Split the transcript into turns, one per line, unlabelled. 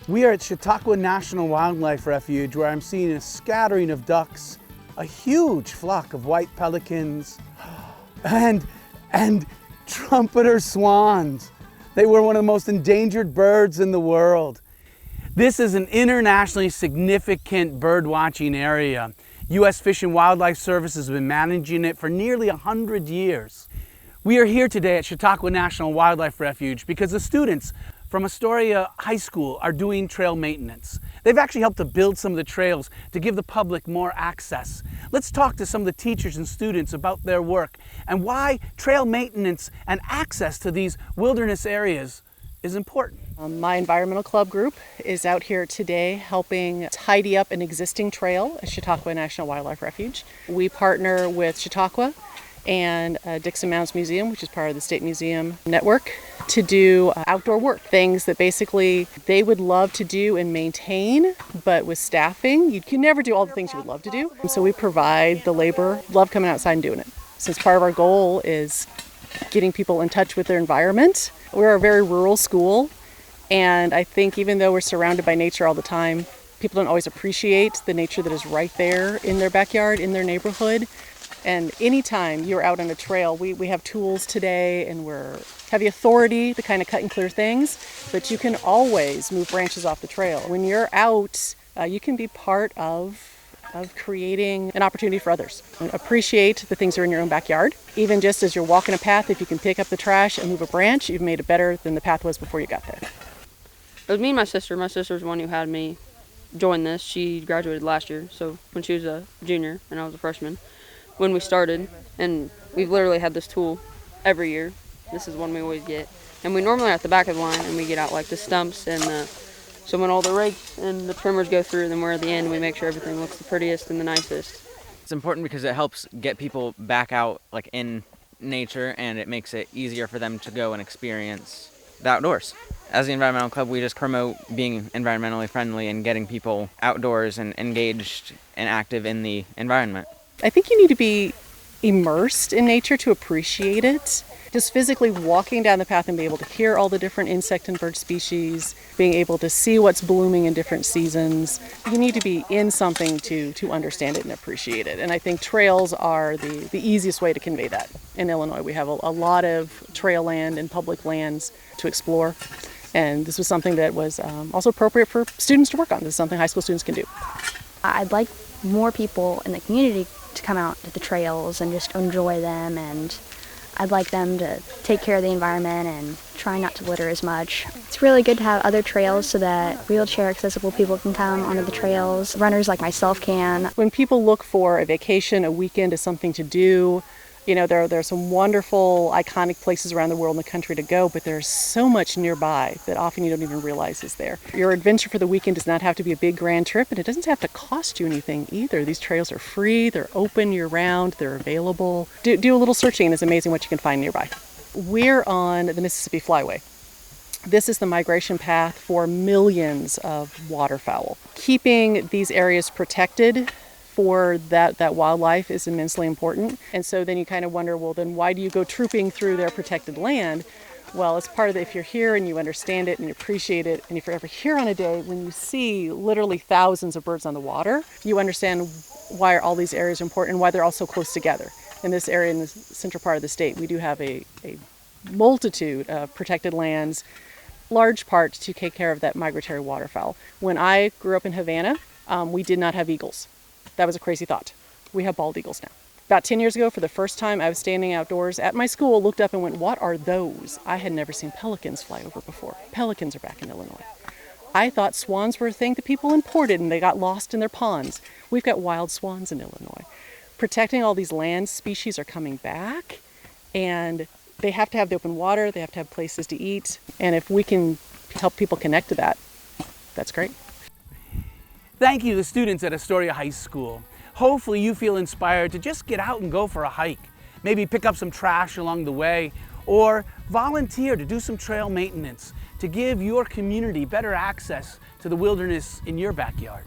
We are at Chautauqua National Wildlife Refuge, where I'm seeing a scattering of ducks, a huge flock of white pelicans, and trumpeter swans. They were one of the most endangered birds in the world. This is an internationally significant bird watching area. U.S. Fish and Wildlife Service has been managing it for nearly 100 years. We are here today at Chautauqua National Wildlife Refuge because the students from Astoria High School are doing trail maintenance. They've actually helped to build some of the trails to give the public more access. Let's talk to some of the teachers and students about their work and why trail maintenance and access to these wilderness areas is important.
My environmental club group is out here today helping tidy up an existing trail at Chautauqua National Wildlife Refuge. We partner with Chautauqua and Dixon Mounds Museum, which is part of the State Museum Network, to do outdoor work. Things that basically they would love to do and maintain, but with staffing, you can never do all the things you would love to do. So we provide the labor, love coming outside and doing it. Since part of our goal is getting people in touch with their environment. We're a very rural school, and I think even though we're surrounded by nature all the time, people don't always appreciate the nature that is right there in their backyard, in their neighborhood. And anytime you're out on a trail, we have tools today and we have the authority to kind of cut and clear things, but you can always move branches off the trail. When you're out, you can be part of creating an opportunity for others. And appreciate the things that are in your own backyard. Even just as you're walking a path, if you can pick up the trash and move a branch, you've made it better than the path was before you got there.
It was me and my sister. My sister's the one who had me join this. She graduated last year, so when she was a junior and I was a freshman. When we started, and we've literally had this tool every year. This is one we always get. And we normally are at the back of the line and we get out like the stumps and so when all the rakes and the trimmers go through, then we're at the end, we make sure everything looks the prettiest and the nicest.
It's important because it helps get people back out like in nature, and it makes it easier for them to go and experience the outdoors. As the environmental club, we just promote being environmentally friendly and getting people outdoors and engaged and active in the environment.
I think you need to be immersed in nature to appreciate it. Just physically walking down the path and be able to hear all the different insect and bird species, being able to see what's blooming in different seasons. You need to be in something to understand it and appreciate it. And I think trails are the easiest way to convey that. In Illinois, we have a lot of trail land and public lands to explore. And this was something that was also appropriate for students to work on. This is something high school students can do.
I'd like more people in the community to come out to the trails and just enjoy them, and I'd like them to take care of the environment and try not to litter as much. It's really good to have other trails so that wheelchair accessible people can come onto the trails, runners like myself can.
When people look for a vacation, a weekend as something to do, you know, there are some wonderful, iconic places around the world and the country to go, but there's so much nearby that often you don't even realize is there. Your adventure for the weekend does not have to be a big grand trip, and it doesn't have to cost you anything either. These trails are free, they're open year-round, they're available. Do a little searching, and it's amazing what you can find nearby. We're on the Mississippi Flyway. This is the migration path for millions of waterfowl. Keeping these areas protected for that wildlife is immensely important. And so then you kind of wonder, well, then why do you go trooping through their protected land? Well, it's part of if you're here and you understand it and you appreciate it, and if you're ever here on a day when you see literally thousands of birds on the water, you understand why all these areas are important and why they're all so close together. In this area, in the central part of the state, we do have a multitude of protected lands, large part to take care of that migratory waterfowl. When I grew up in Havana, we did not have eagles. That was a crazy thought. We have bald eagles now. About 10 years ago, for the first time, I was standing outdoors at my school, looked up and went, what are those? I had never seen pelicans fly over before. Pelicans are back in Illinois. I thought swans were a thing that people imported and they got lost in their ponds. We've got wild swans in Illinois. Protecting all these land species are coming back, and they have to have the open water, they have to have places to eat, and if we can help people connect to that, that's great.
Thank you to the students at Astoria High School. Hopefully you feel inspired to just get out and go for a hike. Maybe pick up some trash along the way, or volunteer to do some trail maintenance to give your community better access to the wilderness in your backyard.